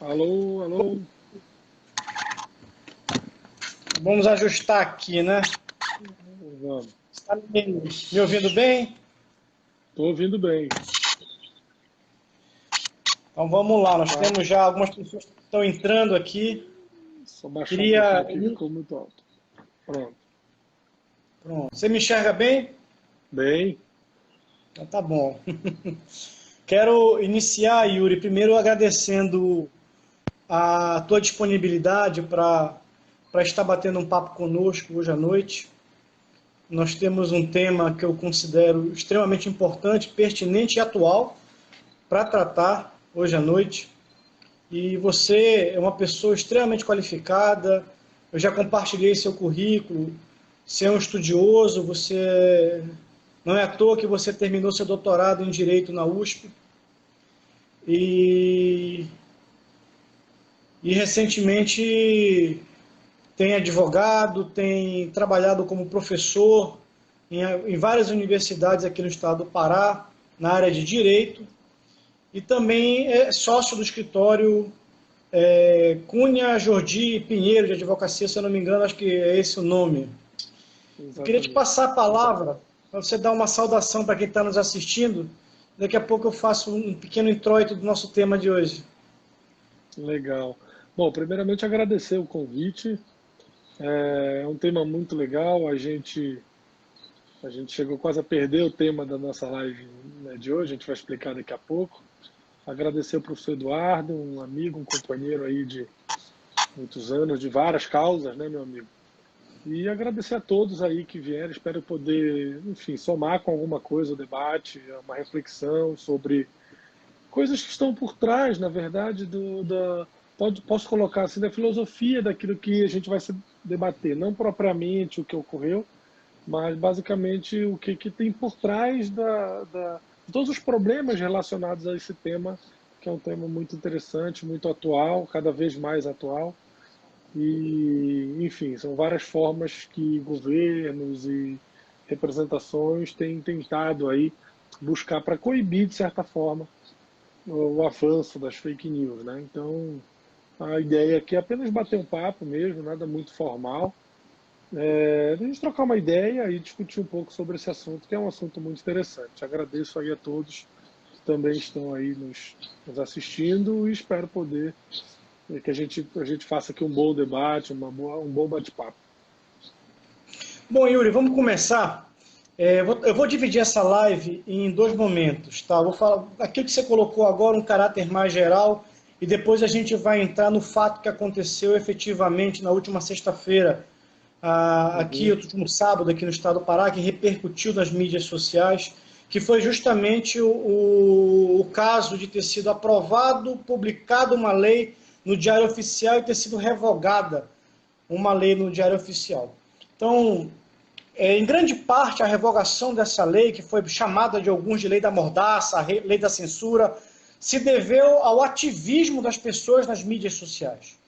Alô, alô. Vamos ajustar aqui, né? Vamos. Está me ouvindo bem? Estou ouvindo bem. Então vamos lá, nós Tá. temos já algumas pessoas que estão entrando aqui. Só baixar um pouquinho Queria. aqui, ficou muito alto. Pronto. Pronto. Você me enxerga bem? Bem, Então tá bom. Quero iniciar, Yuri, primeiro agradecendo a tua disponibilidade para estar batendo um papo conosco hoje à noite. Nós temos um tema que eu considero extremamente importante, pertinente e atual para tratar hoje à noite. E você é uma pessoa extremamente qualificada, eu já compartilhei seu currículo, você é um estudioso, você não é à toa que você terminou seu doutorado em Direito na USP. E, e recentemente tem advogado, tem trabalhado como professor em várias universidades aqui no estado do Pará, na área de Direito, e também é sócio do escritório Cunha Jordi Pinheiro de Advocacia, se eu não me engano, acho que é esse o nome. Eu queria te exatamente. passar a palavra para você dar uma saudação para quem está nos assistindo. Daqui a pouco eu faço um pequeno introito do nosso tema de hoje. Legal. Bom, primeiramente agradecer o convite. É um tema muito legal. A gente chegou quase a perder o tema da nossa live, né, de hoje. A gente vai explicar daqui a pouco. Agradecer ao professor Eduardo, um amigo, um companheiro aí de muitos anos, de várias causas, né, meu amigo? E agradecer a todos aí que vieram. Espero poder, enfim, somar com alguma coisa o debate, uma reflexão sobre coisas que estão por trás, na verdade, posso colocar assim, da filosofia daquilo que a gente vai se debater. Não propriamente o que ocorreu, mas basicamente o que tem por trás de todos os problemas relacionados a esse tema, que é um tema muito interessante, muito atual, cada vez mais atual. E, enfim, são várias formas que governos e representações têm tentado aí buscar para coibir, de certa forma, o avanço das fake news, né? Então, a ideia aqui é apenas bater um papo mesmo, nada muito formal. A gente trocar uma ideia e discutir um pouco sobre esse assunto, que é um assunto muito interessante. Agradeço aí a todos que também estão aí nos assistindo e espero poder que a gente faça aqui um bom debate, um bom bate-papo. Bom, Yuri, vamos começar. Eu vou dividir essa live em dois momentos, tá? Eu vou falar aquilo que você colocou agora, um caráter mais geral, e depois a gente vai entrar no fato que aconteceu efetivamente na última sexta-feira, aqui, Uhum. no último sábado, aqui no estado do Pará, que repercutiu nas mídias sociais, que foi justamente o caso de ter sido aprovado, publicado uma lei no Diário Oficial e ter sido revogada uma lei no Diário Oficial. Então, em grande parte, a revogação dessa lei, que foi chamada de alguns de lei da mordaça, lei da censura, se deveu ao ativismo das pessoas nas mídias sociais.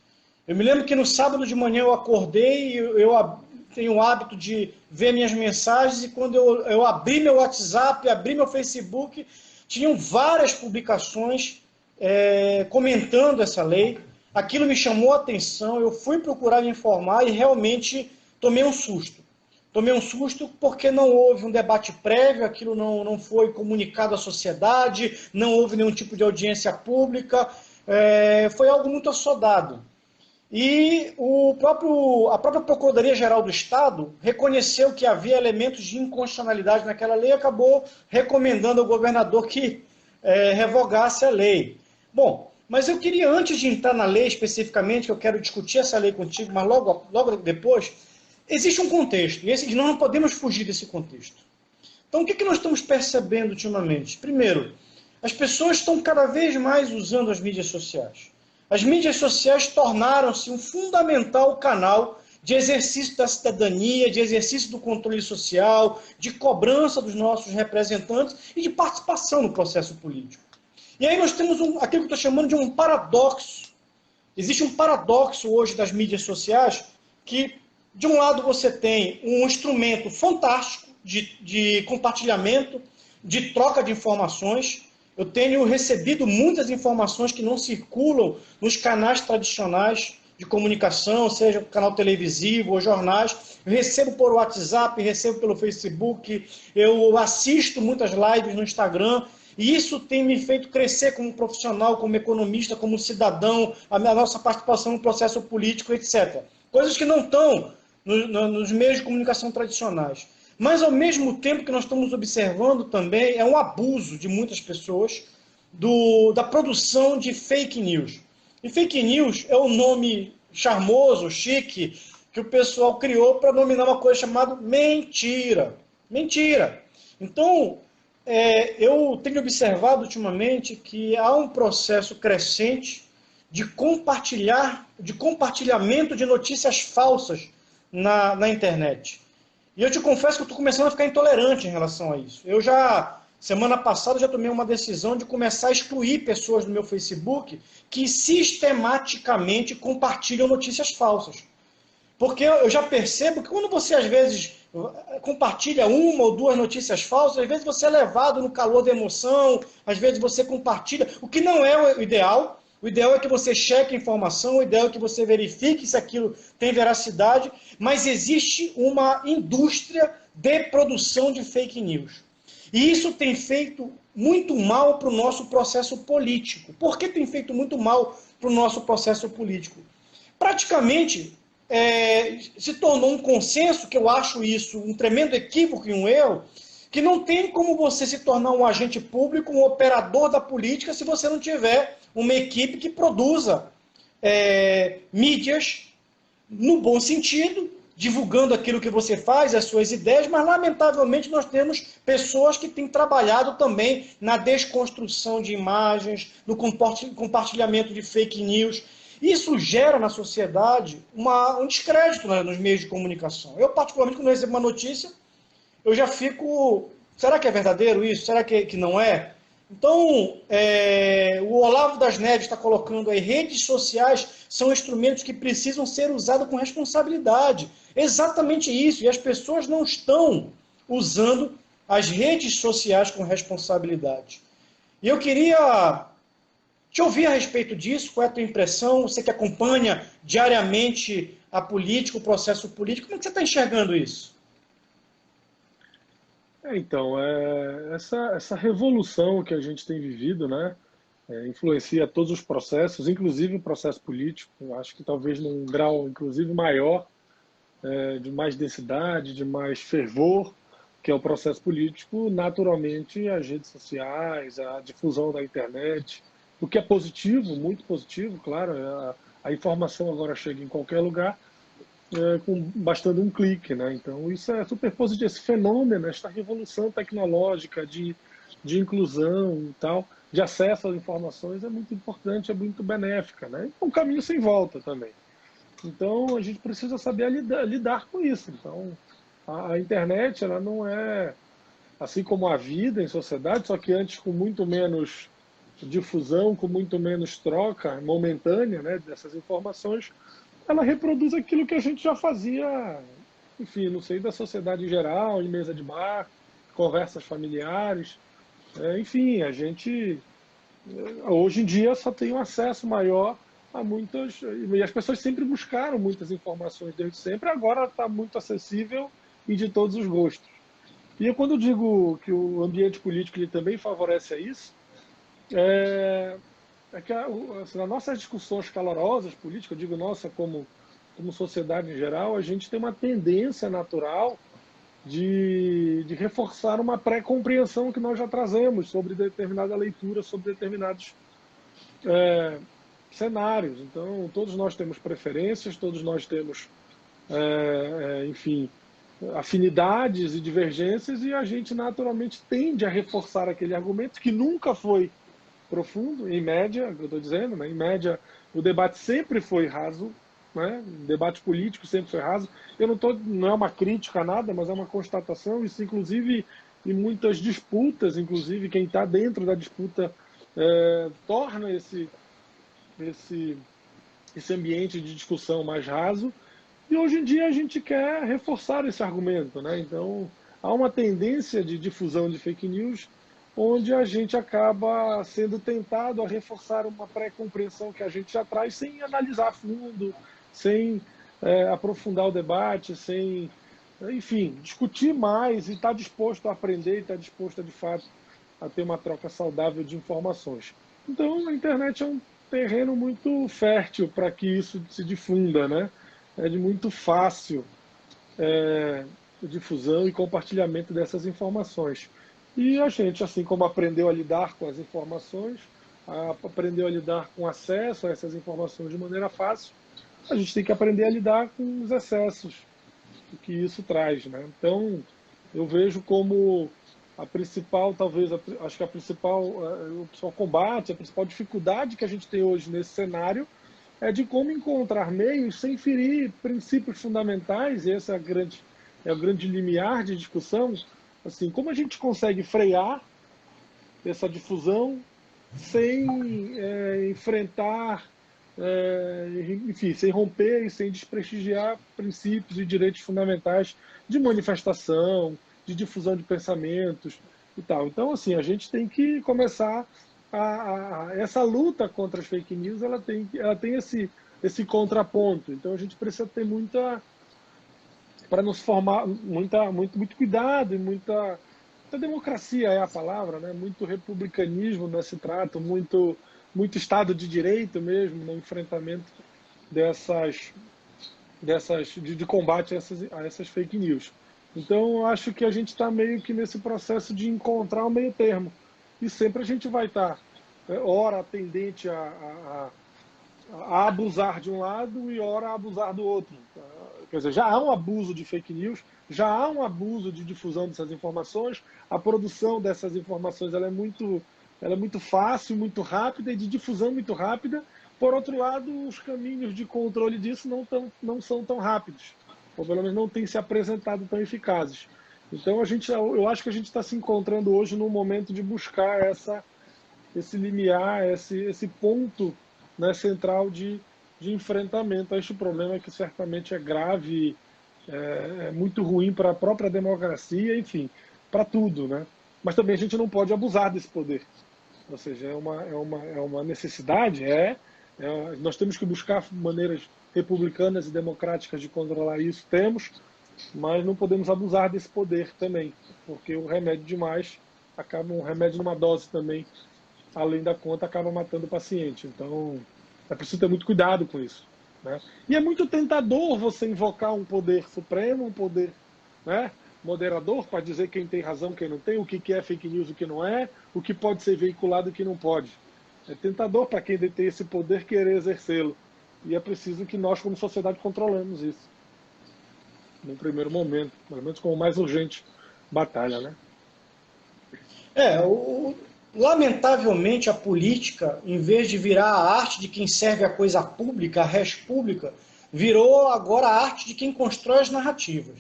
Eu me lembro que no sábado de manhã eu acordei, eu tenho o hábito de ver minhas mensagens, e quando eu abri meu WhatsApp, abri meu Facebook, tinham várias publicações comentando essa lei. Aquilo me chamou a atenção, eu fui procurar me informar e realmente tomei um susto. Tomei um susto porque não houve um debate prévio, aquilo não foi comunicado à sociedade, não houve nenhum tipo de audiência pública, foi algo muito assodado. E a própria Procuradoria-Geral do Estado reconheceu que havia elementos de inconstitucionalidade naquela lei e acabou recomendando ao governador que revogasse a lei. Bom, mas eu queria, antes de entrar na lei especificamente, que eu quero discutir essa lei contigo, mas logo depois, existe um contexto, e nós não podemos fugir desse contexto. Então, o que nós estamos percebendo ultimamente? Primeiro, as pessoas estão cada vez mais usando as mídias sociais. As mídias sociais tornaram-se um fundamental canal de exercício da cidadania, de exercício do controle social, de cobrança dos nossos representantes e de participação no processo político. E aí nós temos aquilo que eu estou chamando de um paradoxo. Existe um paradoxo hoje das mídias sociais que, de um lado, você tem um instrumento fantástico de compartilhamento, de troca de informações. Eu tenho recebido muitas informações que não circulam nos canais tradicionais de comunicação, seja canal televisivo ou jornais. Eu recebo por WhatsApp, recebo pelo Facebook, eu assisto muitas lives no Instagram, e isso tem me feito crescer como profissional, como economista, como cidadão, a nossa participação no processo político, etc. Coisas que não estão nos meios de comunicação tradicionais. Mas, ao mesmo tempo que nós estamos observando também, é um abuso de muitas pessoas da produção de fake news. E fake news é um nome charmoso, chique, que o pessoal criou para nominar uma coisa chamada mentira. Mentira. Então, eu tenho observado ultimamente que há um processo crescente de compartilhamento de notícias falsas na internet. E eu te confesso que eu estou começando a ficar intolerante em relação a isso. Semana passada, já tomei uma decisão de começar a excluir pessoas do meu Facebook que sistematicamente compartilham notícias falsas. Porque eu já percebo que quando você, às vezes, compartilha uma ou duas notícias falsas, às vezes você é levado no calor da emoção, às vezes você compartilha, o que não é o ideal. O ideal é que você cheque a informação, o ideal é que você verifique se aquilo tem veracidade, mas existe uma indústria de produção de fake news. E isso tem feito muito mal para o nosso processo político. Por que tem feito muito mal para o nosso processo político? Praticamente se tornou um consenso, que eu acho isso um tremendo equívoco e um erro, que não tem como você se tornar um agente público, um operador da política, se você não tiver uma equipe que produza mídias, no bom sentido, divulgando aquilo que você faz, as suas ideias, mas lamentavelmente nós temos pessoas que têm trabalhado também na desconstrução de imagens, no compartilhamento de fake news. Isso gera na sociedade um descrédito nos meios de comunicação. Eu, particularmente, quando recebo uma notícia, eu já fico... Será que é verdadeiro isso? Será que não é? Então, o Olavo das Neves está colocando aí, redes sociais são instrumentos que precisam ser usados com responsabilidade. Exatamente isso. E as pessoas não estão usando as redes sociais com responsabilidade. E eu queria te ouvir a respeito disso. Qual é a tua impressão? Você que acompanha diariamente a política, o processo político, como é que você está enxergando isso? Então, essa revolução que a gente tem vivido, né, influencia todos os processos, inclusive o processo político. Eu acho que talvez num grau, inclusive, maior, de mais densidade, de mais fervor, que é o processo político. Naturalmente, as redes sociais, a difusão da internet, o que é positivo, muito positivo, claro, a informação agora chega em qualquer lugar, bastando um clique, né? Então isso é super positivo, esse fenômeno, esta revolução tecnológica de inclusão e tal, de acesso às informações é muito importante, é muito benéfica, né? É um caminho sem volta também. Então a gente precisa saber lidar com isso. Então a internet, ela não é assim como a vida em sociedade, só que antes com muito menos difusão, com muito menos troca momentânea, né, dessas informações. Ela reproduz aquilo que a gente já fazia, enfim, no seio da sociedade em geral, em mesa de bar, conversas familiares. Enfim, a gente, hoje em dia, só tem um acesso maior a muitas... E as pessoas sempre buscaram muitas informações desde sempre, agora está muito acessível e de todos os gostos. E quando eu digo que o ambiente político ele também favorece a isso, que assim, nas nossas discussões calorosas políticas, eu digo nossa como sociedade em geral, a gente tem uma tendência natural de reforçar uma pré-compreensão que nós já trazemos sobre determinada leitura, sobre determinados cenários. Então, todos nós temos preferências, todos nós temos, enfim, afinidades e divergências, e a gente naturalmente tende a reforçar aquele argumento que nunca foi profundo, em média, eu estou dizendo, né? Em média, o debate sempre foi raso, né? O debate político sempre foi raso. Não é uma crítica a nada, mas é uma constatação. Isso, inclusive, em muitas disputas, inclusive quem está dentro da disputa torna esse ambiente de discussão mais raso. E hoje em dia a gente quer reforçar esse argumento, né? Então, há uma tendência de difusão de fake news onde a gente acaba sendo tentado a reforçar uma pré-compreensão que a gente já traz sem analisar a fundo, sem aprofundar o debate, sem, enfim, discutir mais e estar disposto a aprender e estar disposto, de fato, a ter uma troca saudável de informações. Então, a internet é um terreno muito fértil para que isso se difunda, né? É de muito fácil difusão e compartilhamento dessas informações. E a gente, assim como aprendeu a lidar com as informações, aprendeu a lidar com acesso a essas informações de maneira fácil, a gente tem que aprender a lidar com os excessos que isso traz, né? Então, eu vejo como a principal, talvez, acho que o principal combate, a principal dificuldade que a gente tem hoje nesse cenário é de como encontrar meios sem ferir princípios fundamentais, e esse é o grande limiar de discussão, assim, como a gente consegue frear essa difusão sem enfrentar, enfim, sem romper e sem desprestigiar princípios e direitos fundamentais de manifestação, de difusão de pensamentos e tal. Então, assim, a gente tem que começar essa luta contra as fake news, ela tem esse contraponto. Então, a gente precisa ter para nos formar, muito cuidado e muita democracia é a palavra, né? Muito republicanismo nesse trato, muito Estado de Direito mesmo no enfrentamento de combate a essas fake news. Então, eu acho que a gente está meio que nesse processo de encontrar um meio termo. E sempre a gente vai estar, ora tendente a abusar de um lado e ora a abusar do outro. Quer dizer, já há um abuso de fake news, já há um abuso de difusão dessas informações, a produção dessas informações ela é muito fácil, muito rápida e de difusão muito rápida. Por outro lado, os caminhos de controle disso não são tão rápidos, ou pelo menos não têm se apresentado tão eficazes. Então, eu acho que a gente está se encontrando hoje num momento de buscar esse limiar, esse ponto, né, central de enfrentamento a este problema que certamente é grave, é muito ruim para a própria democracia, enfim, para tudo, né? Mas também a gente não pode abusar desse poder. Ou seja, é uma necessidade, nós temos que buscar maneiras republicanas e democráticas de controlar isso, mas não podemos abusar desse poder também, porque o remédio demais um remédio numa dose também, além da conta, acaba matando o paciente. Então, é preciso ter muito cuidado com isso, né? E é muito tentador você invocar um poder supremo, um poder, né, moderador, para dizer quem tem razão, quem não tem, o que é fake news, o que não é, o que pode ser veiculado e o que não pode. É tentador para quem detém esse poder querer exercê-lo. E é preciso que nós, como sociedade, controlemos isso. No primeiro momento, pelo menos como mais urgente batalha, né? Lamentavelmente, a política, em vez de virar a arte de quem serve a coisa pública, a res pública, virou agora a arte de quem constrói as narrativas.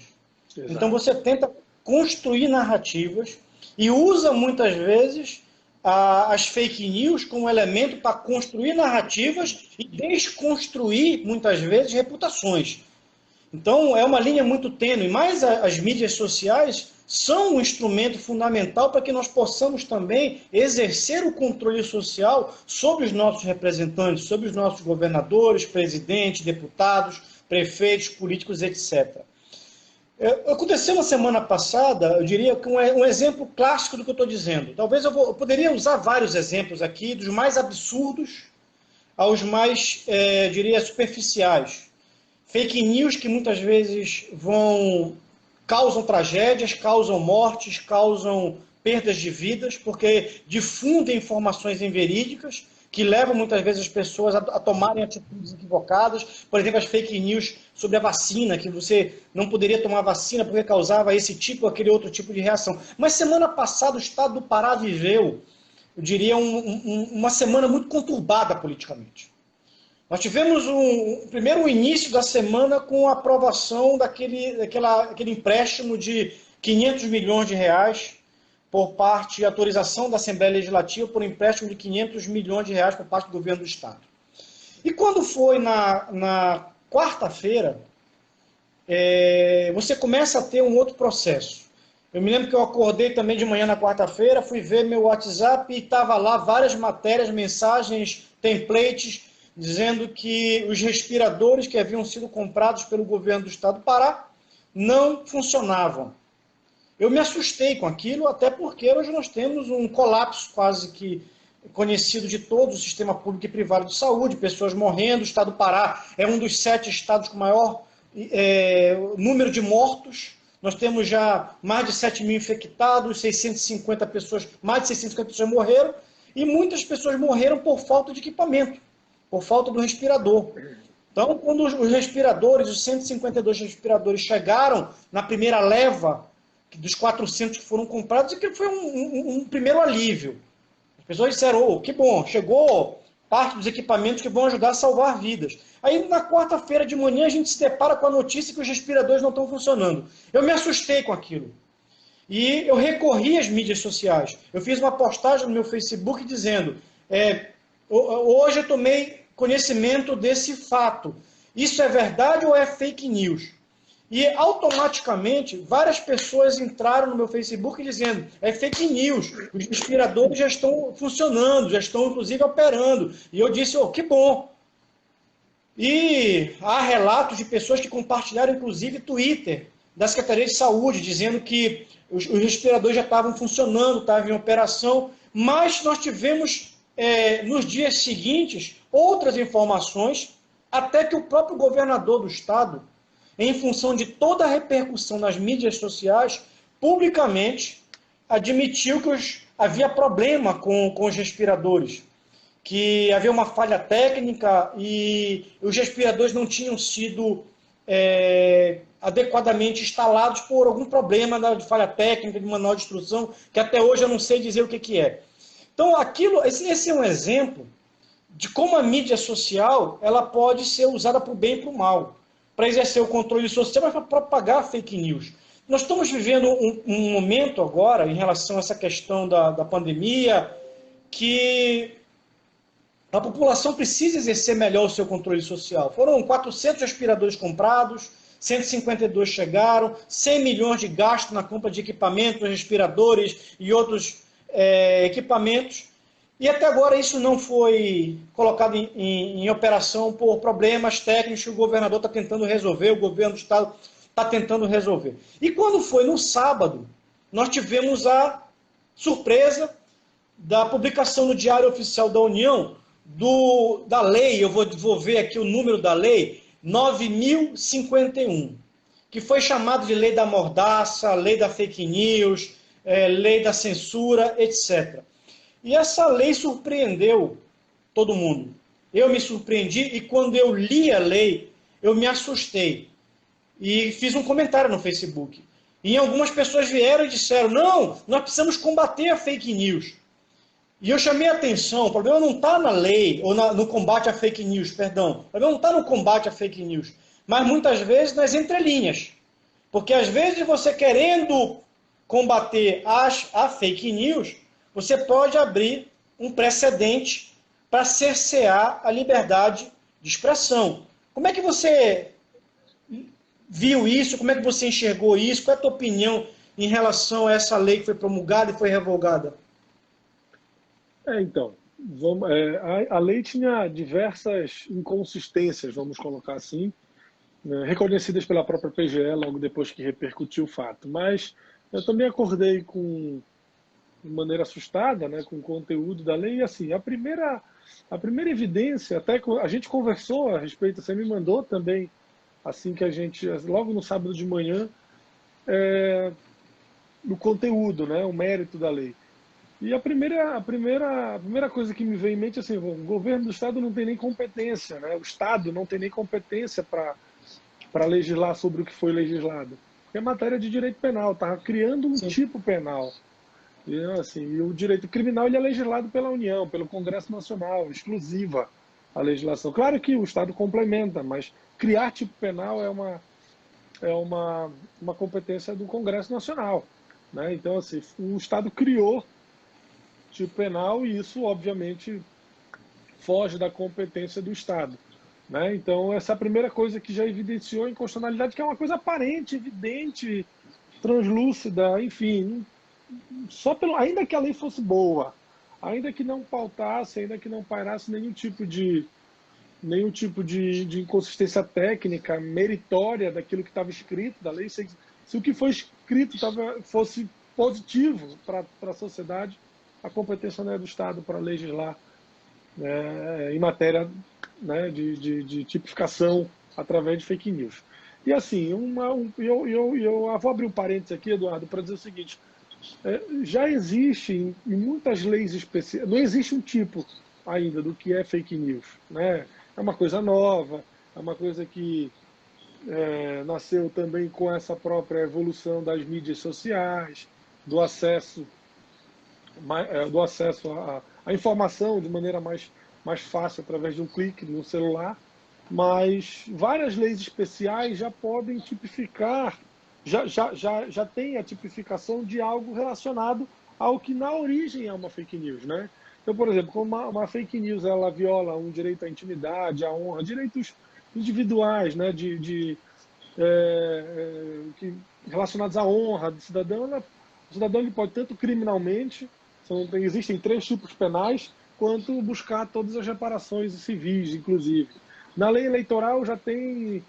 Exato. Então você tenta construir narrativas e usa muitas vezes as fake news como elemento para construir narrativas e desconstruir, muitas vezes, reputações. Então, é uma linha muito tênue, mas as mídias sociais são um instrumento fundamental para que nós possamos também exercer o controle social sobre os nossos representantes, sobre os nossos governadores, presidentes, deputados, prefeitos, políticos, etc. Aconteceu na semana passada, eu diria que um exemplo clássico do que eu estou dizendo. Talvez eu poderia usar vários exemplos aqui, dos mais absurdos aos mais, diria, superficiais. Fake news que muitas vezes causam tragédias, causam mortes, causam perdas de vidas, porque difundem informações inverídicas, que levam muitas vezes as pessoas a tomarem atitudes equivocadas. Por exemplo, as fake news sobre a vacina, que você não poderia tomar vacina porque causava esse tipo ou aquele outro tipo de reação. Mas semana passada o estado do Pará viveu, eu diria, uma semana muito conturbada politicamente. Nós tivemos primeiro o início da semana com a aprovação daquele empréstimo de 500 milhões de reais por parte, autorização da Assembleia Legislativa por empréstimo de 500 milhões de reais por parte do governo do Estado. E quando foi na quarta-feira, você começa a ter um outro processo. Eu me lembro que eu acordei também de manhã na quarta-feira, fui ver meu WhatsApp e estava lá várias matérias, mensagens, templates, dizendo que os respiradores que haviam sido comprados pelo governo do estado do Pará não funcionavam. Eu me assustei com aquilo, até porque hoje nós temos um colapso quase que conhecido de todo o sistema público e privado de saúde, pessoas morrendo, o estado do Pará é um dos 7 estados com maior número de mortos. Nós temos já mais de 7 mil infectados, 650 pessoas, mais de 650 pessoas morreram, e muitas pessoas morreram por falta de equipamento, por falta do respirador. Então, quando os respiradores, os 152 respiradores chegaram na primeira leva dos 400 que foram comprados, aquilo foi um primeiro alívio. As pessoas disseram, oh, que bom, chegou parte dos equipamentos que vão ajudar a salvar vidas. Aí, na quarta-feira de manhã, a gente se depara com a notícia que os respiradores não estão funcionando. Eu me assustei com aquilo. E eu recorri às mídias sociais. Eu fiz uma postagem no meu Facebook dizendo, hoje eu tomei conhecimento desse fato. Isso é verdade ou é fake news? E automaticamente várias pessoas entraram no meu Facebook dizendo, é fake news, os respiradores já estão funcionando, já estão inclusive operando. E eu disse, oh, que bom. E há relatos de pessoas que compartilharam inclusive Twitter da Secretaria de Saúde, dizendo que os respiradores já estavam funcionando, estavam em operação, mas nós tivemos nos dias seguintes outras informações, até que o próprio governador do estado, em função de toda a repercussão nas mídias sociais, publicamente admitiu que havia problema com os respiradores, que havia uma falha técnica e os respiradores não tinham sido adequadamente instalados por algum problema de falha técnica, de manual de instrução, que até hoje eu não sei dizer o que é. Então, esse é um exemplo de como a mídia social ela pode ser usada para o bem e para o mal, para exercer o controle social, mas para propagar fake news. Nós estamos vivendo um momento agora, em relação a essa questão da pandemia, que a população precisa exercer melhor o seu controle social. Foram 400 respiradores comprados, 152 chegaram, 100 milhões de gasto na compra de equipamentos, respiradores e outros equipamentos, e até agora isso não foi colocado em operação por problemas técnicos que o governador está tentando resolver, o governo do estado está tentando resolver. E quando foi no sábado, nós tivemos a surpresa da publicação no Diário Oficial da União da lei, eu vou ver aqui o número da lei, 9.051, que foi chamado de lei da mordaça, lei da fake news, lei da censura, etc. E essa lei surpreendeu todo mundo. Eu me surpreendi e quando eu li a lei, eu me assustei. E fiz um comentário no Facebook. E algumas pessoas vieram e disseram, não, nós precisamos combater a fake news. E eu chamei a atenção, o problema não está na lei, ou no combate à fake news, perdão. O problema não está no combate à fake news, mas muitas vezes nas entrelinhas. Porque às vezes você querendo combater a fake news, você pode abrir um precedente para cercear a liberdade de expressão. Como é que você viu isso? Como é que você enxergou isso? Qual é a tua opinião em relação a essa lei que foi promulgada e foi revogada? Então, a lei tinha diversas inconsistências, vamos colocar assim, né, reconhecidas pela própria PGE logo depois que repercutiu o fato. Mas eu também acordei de maneira assustada, né, com o conteúdo da lei. E assim, a primeira evidência, até que a gente conversou a respeito, você me mandou também, assim que a gente, logo no sábado de manhã, no conteúdo, né, o mérito da lei. E a primeira coisa que me veio em mente é assim, o governo do estado não tem nem competência, né, o estado não tem nem competência para legislar sobre o que foi legislado. Porque é matéria de direito penal, estava criando um tipo penal. E, assim, e o direito criminal ele é legislado pela União, pelo Congresso Nacional, exclusiva a legislação. Claro que o Estado complementa, mas criar tipo penal é uma competência do Congresso Nacional, né? Então, assim, o Estado criou tipo penal e isso, obviamente, foge da competência do Estado, né? Então, essa é a primeira coisa que já evidenciou a inconstitucionalidade, que é uma coisa aparente, evidente, translúcida, enfim, ainda que a lei fosse boa, ainda que não pautasse, ainda que não pairasse nenhum tipo de inconsistência técnica, meritória daquilo que estava escrito da lei, se o que foi escrito fosse positivo para a sociedade, a competência não é do Estado para legislar em matéria, né, de tipificação através de fake news. E assim, eu vou abrir um parênteses aqui, Eduardo, para dizer o seguinte: já existe em muitas leis especiais, não existe um tipo ainda do que é fake news, né? É uma coisa nova, é uma coisa que nasceu também com essa própria evolução das mídias sociais, do acesso à informação de maneira mais fácil através de um clique no celular, mas várias leis especiais já podem tipificar, já tem a tipificação de algo relacionado ao que na origem é uma fake news, né? Então, por exemplo, como uma fake news ela viola um direito à intimidade, à honra, direitos individuais, né, relacionados à honra do cidadão, o cidadão ele pode tanto criminalmente, existem 3 tipos penais, quanto buscar todas as reparações civis, inclusive. Na lei eleitoral já tem,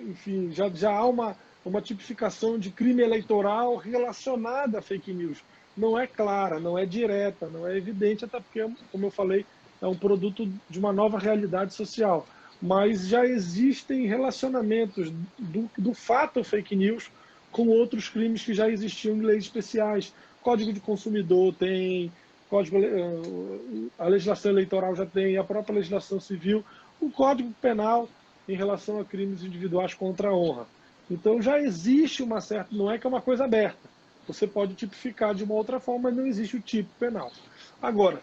enfim, já há uma tipificação de crime eleitoral relacionada a fake news. Não é clara, não é direta, não é evidente, até porque, como eu falei, é um produto de uma nova realidade social. Mas já existem relacionamentos do fato fake news com outros crimes que já existiam em leis especiais. Código de consumidor tem, a legislação eleitoral já tem, a própria legislação civil, o Código Penal em relação a crimes individuais contra a honra. Então já existe uma certa, não é que é uma coisa aberta. Você pode tipificar de uma outra forma, mas não existe o tipo penal. Agora,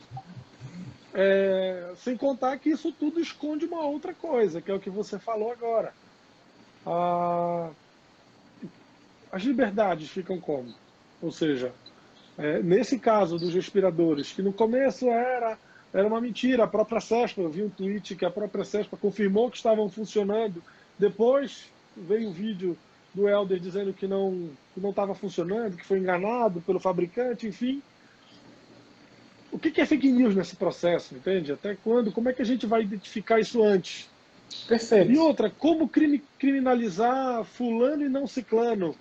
sem contar que isso tudo esconde uma outra coisa, que é o que você falou agora. As liberdades ficam como? Ou seja, nesse caso dos respiradores, que no começo era uma mentira, a própria CESPA, eu vi um tweet que a própria CESPA confirmou que estavam funcionando, depois veio um vídeo do Helder dizendo que não estava funcionando, que foi enganado pelo fabricante, enfim. O que é fake news nesse processo, entende? Até quando? Como é que a gente vai identificar isso antes? Perfeito. E outra, como criminalizar fulano e não ciclano?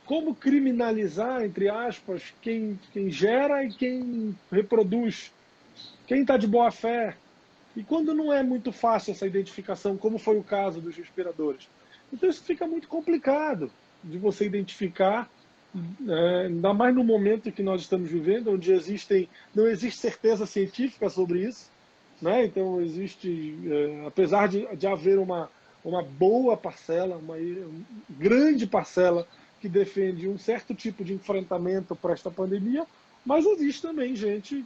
Como criminalizar, entre aspas, quem gera e quem reproduz? Quem está de boa fé? E quando não é muito fácil essa identificação, como foi o caso dos respiradores? Então isso fica muito complicado de você identificar, ainda mais no momento que nós estamos vivendo, onde não existe certeza científica sobre isso, né? Então existe, apesar de haver uma boa parcela, uma grande parcela que defende um certo tipo de enfrentamento para esta pandemia, mas existe também gente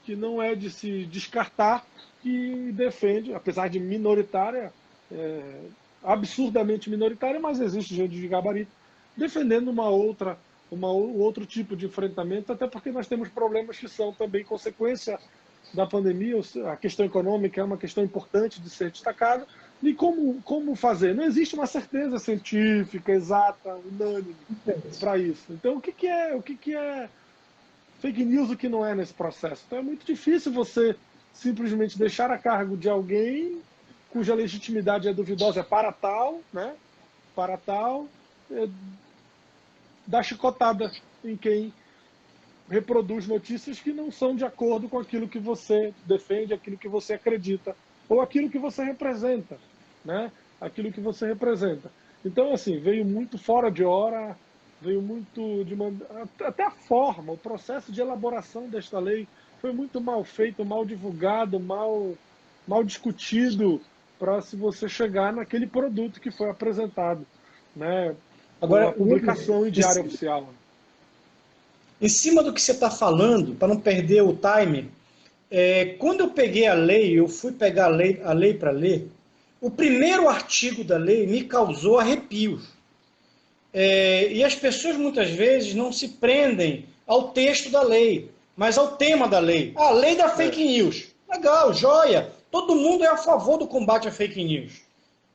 que não é de se descartar, que defende, apesar de minoritária, absurdamente minoritária, mas existe gente de gabarito defendendo outro tipo de enfrentamento, até porque nós temos problemas que são também consequência da pandemia. A questão econômica é uma questão importante de ser destacada. E como fazer? Não existe uma certeza científica, exata, unânime para isso. Então, o que é fake news, o que não é nesse processo? Então, é muito difícil você simplesmente deixar a cargo de alguém cuja legitimidade é duvidosa para tal, né? Para tal, dar chicotada em quem reproduz notícias que não são de acordo com aquilo que você defende, aquilo que você acredita, ou aquilo que você representa, né? Aquilo que você representa. Então, assim, veio muito fora de hora, veio muito até a forma, o processo de elaboração desta lei foi muito mal feito, mal divulgado, mal discutido, para se você chegar naquele produto que foi apresentado, né? Agora, a publicação em diário oficial. Em cima do que você está falando, para não perder o time, quando eu peguei a lei, eu fui pegar a lei para ler, o primeiro artigo da lei me causou arrepios. E as pessoas muitas vezes não se prendem ao texto da lei, mas ao tema da lei. A lei da fake news. Legal, joia. Todo mundo é a favor do combate à fake news.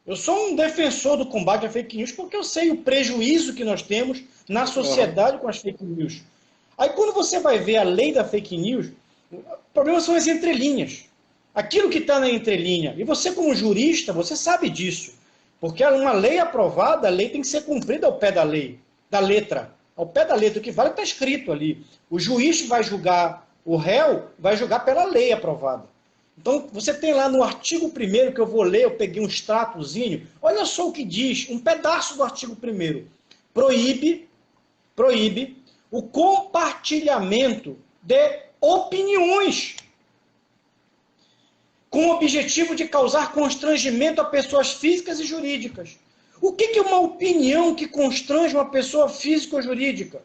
Eu sou um defensor do combate à fake news porque eu sei o prejuízo que nós temos na sociedade com as fake news. Aí quando você vai ver a lei da fake news, o problema são as entrelinhas. Aquilo que está na entrelinha. E você como jurista, você sabe disso. Porque uma lei aprovada, a lei tem que ser cumprida ao pé da lei, da letra. Ao pé da letra, o que vale está escrito ali. O juiz vai julgar o réu, vai julgar pela lei aprovada. Então, você tem lá no artigo 1º, que eu vou ler, eu peguei um extratozinho, olha só o que diz, um pedaço do artigo 1º. Proíbe o compartilhamento de opiniões com o objetivo de causar constrangimento a pessoas físicas e jurídicas. O que é uma opinião que constrange uma pessoa física ou jurídica?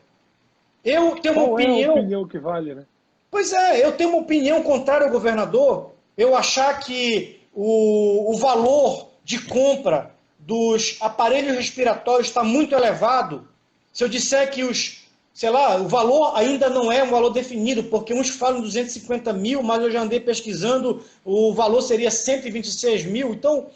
Eu tenho uma opinião... Qual é a opinião que vale, né? Pois é, eu tenho uma opinião contrária ao governador, eu achar que o valor de compra dos aparelhos respiratórios está muito elevado, se eu disser que o valor ainda não é um valor definido, porque uns falam 250 mil, mas eu já andei pesquisando, o valor seria 126 mil. Então,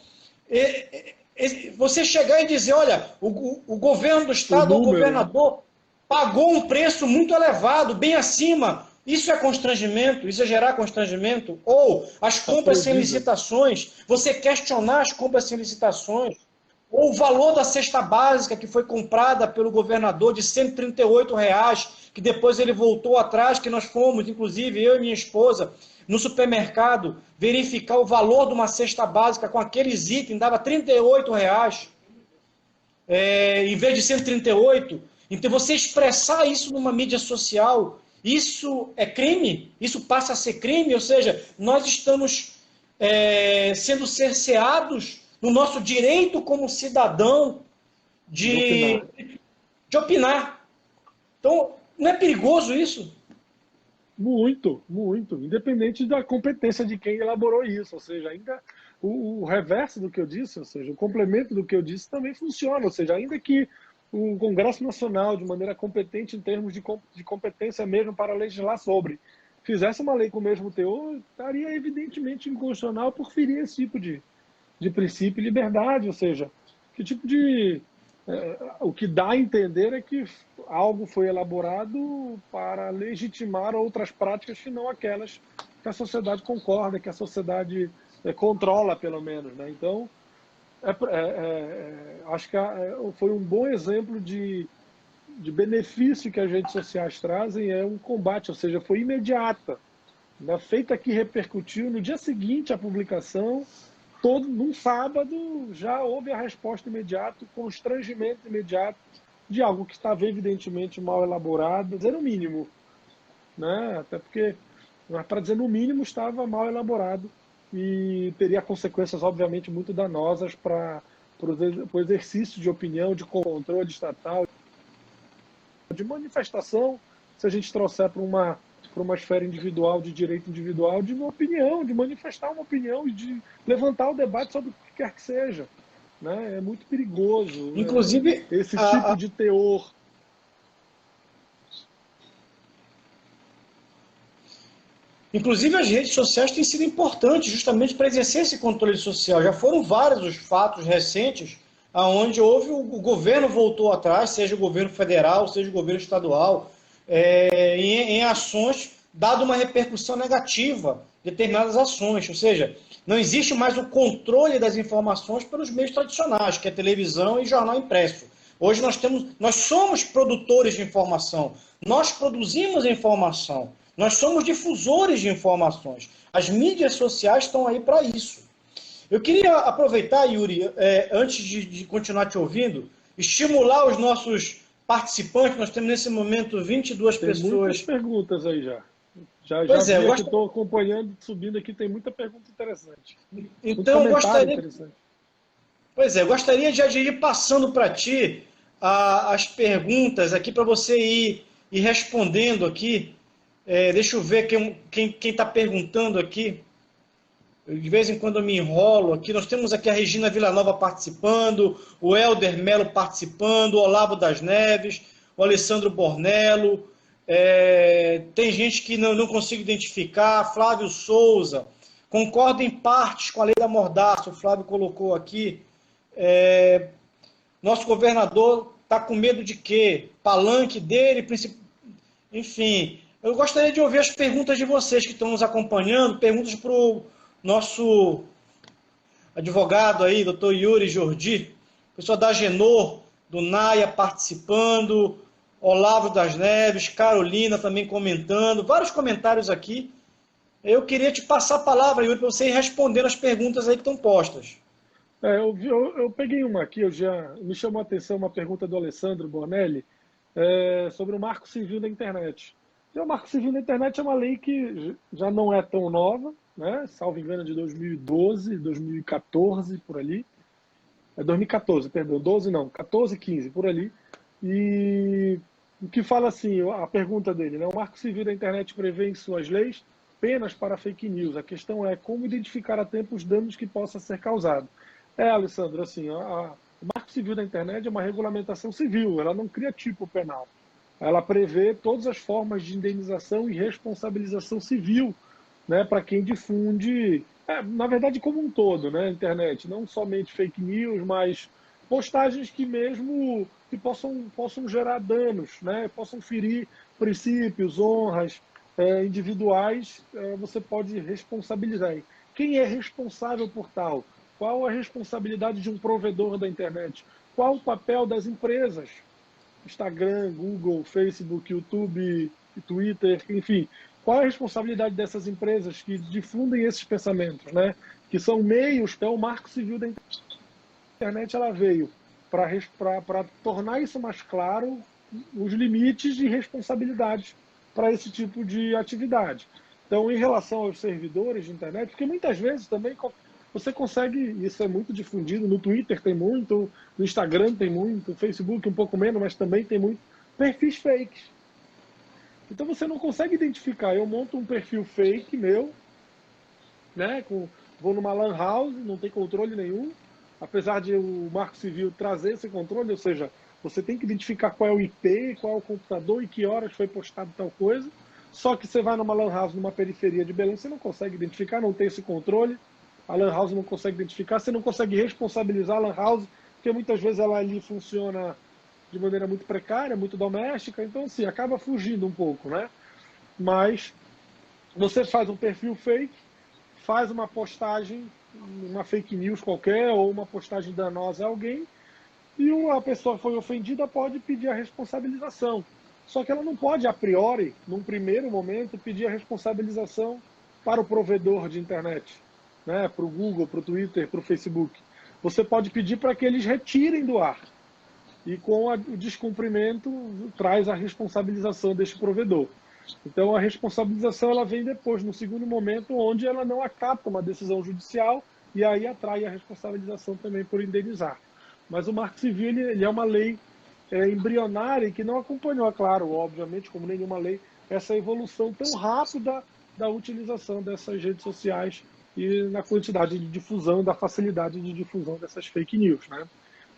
você chegar e dizer, olha, o governo do estado, o governador, pagou um preço muito elevado, bem acima. Isso é constrangimento? Isso é gerar constrangimento? Ou as compras sem licitações, você questionar as compras sem licitações, ou o valor da cesta básica que foi comprada pelo governador de R$ 138, que depois ele voltou atrás, que nós fomos, inclusive eu e minha esposa, no supermercado, verificar o valor de uma cesta básica com aqueles itens, dava R$ 38, em vez de 138. Então você expressar isso numa mídia social, isso é crime? Isso passa a ser crime? Ou seja, nós estamos sendo cerceados no nosso direito como cidadão de opinar. Então, não é perigoso isso? Muito, muito. Independente da competência de quem elaborou isso. Ou seja, ainda o reverso do que eu disse, ou seja, o complemento do que eu disse também funciona. Ou seja, ainda que o Congresso Nacional, de maneira competente em termos de competência mesmo para legislar sobre, fizesse uma lei com o mesmo teor, estaria evidentemente inconstitucional por ferir esse tipo de princípio e liberdade. Ou seja, que tipo de... o que dá a entender é que algo foi elaborado para legitimar outras práticas que não aquelas que a sociedade concorda, que a sociedade controla, pelo menos, né? Então, acho que foi um bom exemplo de benefício que as redes sociais trazem, é um combate, ou seja, foi imediata. Feita que repercutiu no dia seguinte à publicação, num sábado já houve a resposta imediata, o constrangimento imediato de algo que estava evidentemente mal elaborado, dizer o mínimo, né? Até porque, para dizer no mínimo, estava mal elaborado e teria consequências obviamente muito danosas para o exercício de opinião, de controle estatal, de manifestação, se a gente trouxer para uma esfera individual, de direito individual, de uma opinião, de manifestar uma opinião e de levantar o debate sobre o que quer que seja, né? É muito perigoso, inclusive, esse tipo de teor. Inclusive, as redes sociais têm sido importantes justamente para exercer esse controle social. Já foram vários os fatos recentes onde o governo voltou atrás, seja o governo federal, seja o governo estadual, em ações, dado uma repercussão negativa de determinadas ações. Ou seja, não existe mais o controle das informações pelos meios tradicionais, que é televisão e jornal impresso. Hoje nós somos produtores de informação, nós produzimos informação, nós somos difusores de informações. As mídias sociais estão aí para isso. Eu queria aproveitar, Yuri, antes de continuar te ouvindo, estimular os nossos participantes. Nós temos nesse momento 22 pessoas. Tem muitas perguntas aí já. Pois já estou acompanhando, subindo aqui, tem muita pergunta interessante. Então, eu gostaria já de ir passando para ti as perguntas aqui, para você ir respondendo aqui. Deixa eu ver quem está perguntando aqui. De vez em quando eu me enrolo aqui. Nós temos aqui a Regina Villanova participando, o Helder Melo participando, o Olavo das Neves, o Alessandro Bornello. Tem gente que não consigo identificar. Flávio Souza. Concordo em partes com a lei da mordaça, o Flávio colocou aqui. Nosso governador está com medo de quê? Palanque dele, enfim. Eu gostaria de ouvir as perguntas de vocês que estão nos acompanhando, perguntas para o nosso advogado aí, doutor Yuri Jordi, pessoal da Agenor, do NAIA participando, Olavo das Neves, Carolina também comentando, vários comentários aqui. Eu queria te passar a palavra, Yuri, para você ir respondendo as perguntas aí que estão postas. Eu peguei uma aqui, me chamou a atenção uma pergunta do Alessandro Bonelli sobre o Marco Civil da Internet. O Marco Civil da Internet é uma lei que já não é tão nova, né? Salvo engano, de 2012, 2014, por ali. 2014, perdão, 12 não, 14, 15, por ali. E o que fala assim, a pergunta dele, né? O Marco Civil da Internet prevê em suas leis penas para fake news. A questão é como identificar a tempo os danos que possa ser causado. Alessandro, assim, o Marco Civil da Internet é uma regulamentação civil, ela não cria tipo penal. Ela prevê todas as formas de indenização e responsabilização civil, né, para quem difunde, na verdade, como um todo, né, internet, não somente fake news, mas postagens que possam gerar danos, né, possam ferir princípios, honras individuais, você pode responsabilizar. Quem é responsável por tal? Qual a responsabilidade de um provedor da internet? Qual o papel das empresas? Instagram, Google, Facebook, YouTube, Twitter, enfim. Qual a responsabilidade dessas empresas que difundem esses pensamentos, né? Que são meios, o Marco Civil da Internet ela veio para tornar isso mais claro, os limites de responsabilidade para esse tipo de atividade. Então, em relação aos servidores de internet, porque muitas vezes também você consegue, isso é muito difundido, no Twitter tem muito, no Instagram tem muito, no Facebook um pouco menos, mas também tem muito, perfis fakes. Então você não consegue identificar, eu monto um perfil fake meu, né, vou numa lan house, não tem controle nenhum, apesar de o Marco Civil trazer esse controle, ou seja, você tem que identificar qual é o IP, qual é o computador e que horas foi postado tal coisa, só que você vai numa lan house, numa periferia de Belém, você não consegue identificar, não tem esse controle, a lan house não consegue identificar, você não consegue responsabilizar a lan house, porque muitas vezes ela ali funciona de maneira muito precária, muito doméstica, então assim, acaba fugindo um pouco, né? Mas você faz um perfil fake, faz uma postagem, uma fake news qualquer, ou uma postagem danosa a alguém, e a pessoa foi ofendida, pode pedir a responsabilização. Só que ela não pode, a priori, num primeiro momento, pedir a responsabilização para o provedor de internet, né? Para o Google, para o Twitter, para o Facebook. Você pode pedir para que eles retirem do ar. E com o descumprimento, traz a responsabilização deste provedor. Então, a responsabilização ela vem depois, no segundo momento, onde ela não acata uma decisão judicial e aí atrai a responsabilização também por indenizar. Mas o Marco Civil ele é uma lei embrionária e que não acompanhou, claro, obviamente, como nenhuma lei, essa evolução tão rápida da utilização dessas redes sociais e na quantidade de difusão, da facilidade de difusão dessas fake news, né?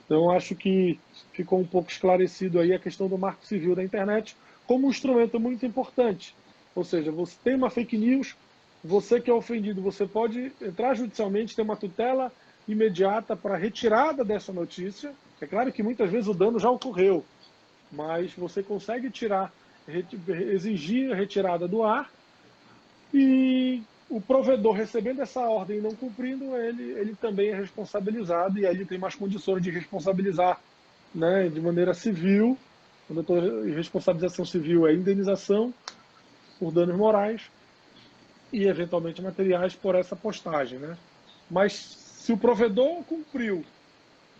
Então, acho que ficou um pouco esclarecido aí a questão do Marco Civil da internet como um instrumento muito importante. Ou seja, você tem uma fake news, você que é ofendido, você pode entrar judicialmente, ter uma tutela imediata para retirada dessa notícia. É claro que muitas vezes o dano já ocorreu, mas você consegue exigir a retirada do ar e o provedor recebendo essa ordem e não cumprindo, ele também é responsabilizado e aí ele tem mais condições de responsabilizar, né, de maneira civil. Quando eu estou em responsabilização civil é indenização por danos morais e eventualmente materiais por essa postagem, né? Mas se o provedor cumpriu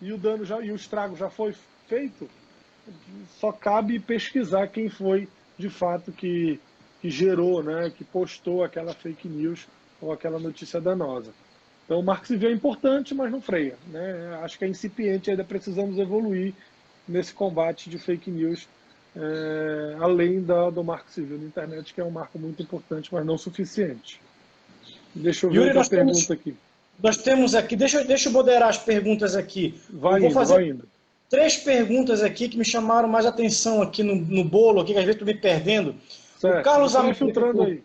e o estrago já foi feito, só cabe pesquisar quem foi de fato que gerou, né, que postou aquela fake news ou aquela notícia danosa. Então o Marco Civil é importante, mas não freia, né? Acho que é incipiente, ainda precisamos evoluir nesse combate de fake news, além do Marco Civil na internet, que é um marco muito importante, mas não suficiente. Deixa eu ver outra pergunta aqui. Nós temos aqui, deixa eu moderar as perguntas aqui. Vai indo. 3 perguntas aqui que me chamaram mais atenção aqui no bolo, aqui, que às vezes estou me perdendo. Certo. O Carlos filtrando aí.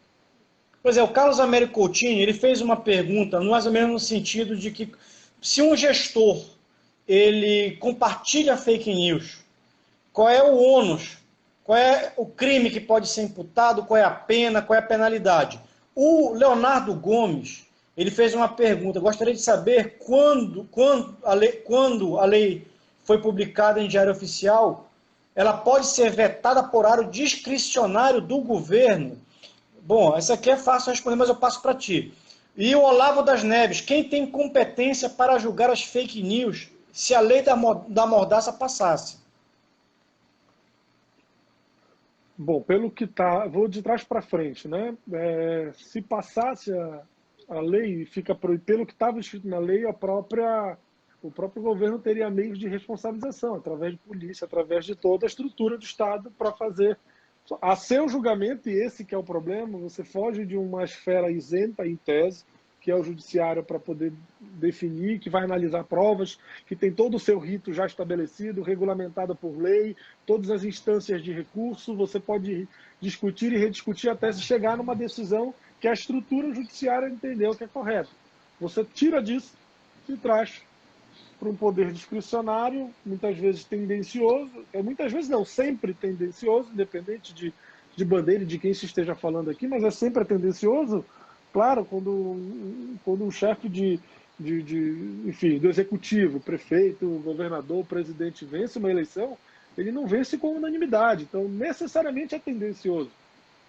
Pois é, o Carlos Américo Coutinho, ele fez uma pergunta, mais ou menos no sentido de que se um gestor ele compartilha fake news? Qual é o ônus? Qual é o crime que pode ser imputado? Qual é a pena? Qual é a penalidade? O Leonardo Gomes, ele fez uma pergunta. Gostaria de saber quando a lei foi publicada em Diário Oficial, ela pode ser vetada por ato discricionário do governo? Bom, essa aqui é fácil responder, mas eu passo para ti. E o Olavo das Neves, quem tem competência para julgar as fake news se a lei da mordaça passasse? Bom, pelo que tá, vou de trás para frente, né? Se passasse a lei, fica pelo que estava escrito na lei, o próprio governo teria meios de responsabilização, através de polícia, através de toda a estrutura do Estado para fazer a seu julgamento, e esse que é o problema. Você foge de uma esfera isenta, em tese, que é o judiciário, para poder definir, que vai analisar provas, que tem todo o seu rito já estabelecido, regulamentado por lei, todas as instâncias de recurso. Você pode discutir e rediscutir até se chegar numa decisão que a estrutura judiciária entendeu que é correta. Você tira disso e traz para um poder discricionário, muitas vezes tendencioso, muitas vezes não, sempre tendencioso, independente de bandeira e de quem se esteja falando aqui, mas é sempre tendencioso. Claro, quando um chefe enfim, do executivo, prefeito, governador, presidente vence uma eleição, ele não vence com unanimidade, então necessariamente é tendencioso.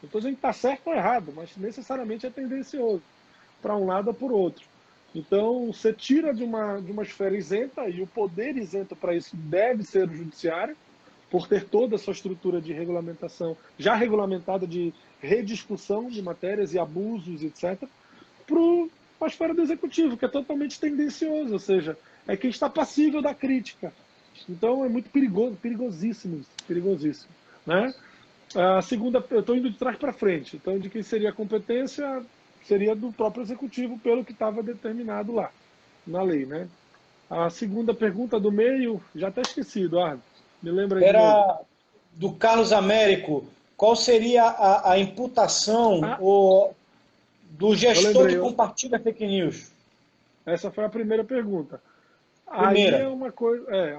Não estou dizendo que está certo ou errado, mas necessariamente é tendencioso, para um lado ou por outro. Então, você tira de uma esfera isenta, e o poder isento para isso deve ser o judiciário, por ter toda a sua estrutura de regulamentação, já regulamentada, de rediscussão de matérias e abusos, etc., para a esfera do executivo, que é totalmente tendencioso, ou seja, é quem está passível da crítica. Então, é muito perigoso, perigosíssimo isso, perigosíssimo, né? A segunda, eu estou indo de trás para frente, então de quem seria a competência seria do próprio executivo, pelo que estava determinado lá, na lei, né? A segunda pergunta do meio, já até esqueci, Eduardo, me lembra aí de novo. Era do Carlos Américo. Qual seria a imputação do gestor que compartilha fake news? Essa foi a primeira pergunta. Primeira.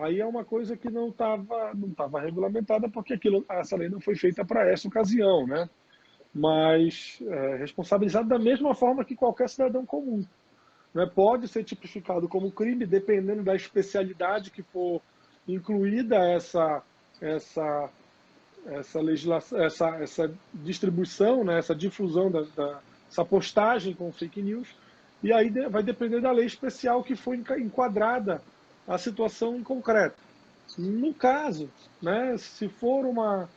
Aí é uma coisa que não estava regulamentada, porque essa lei não foi feita para essa ocasião, né? Mas responsabilizado da mesma forma que qualquer cidadão comum, né? Pode ser tipificado como crime, dependendo da especialidade que for incluída essa legislação, essa distribuição, né? Essa difusão essa postagem com fake news. E aí vai depender da lei especial que foi enquadrada a situação em concreto. No caso, né, se for uma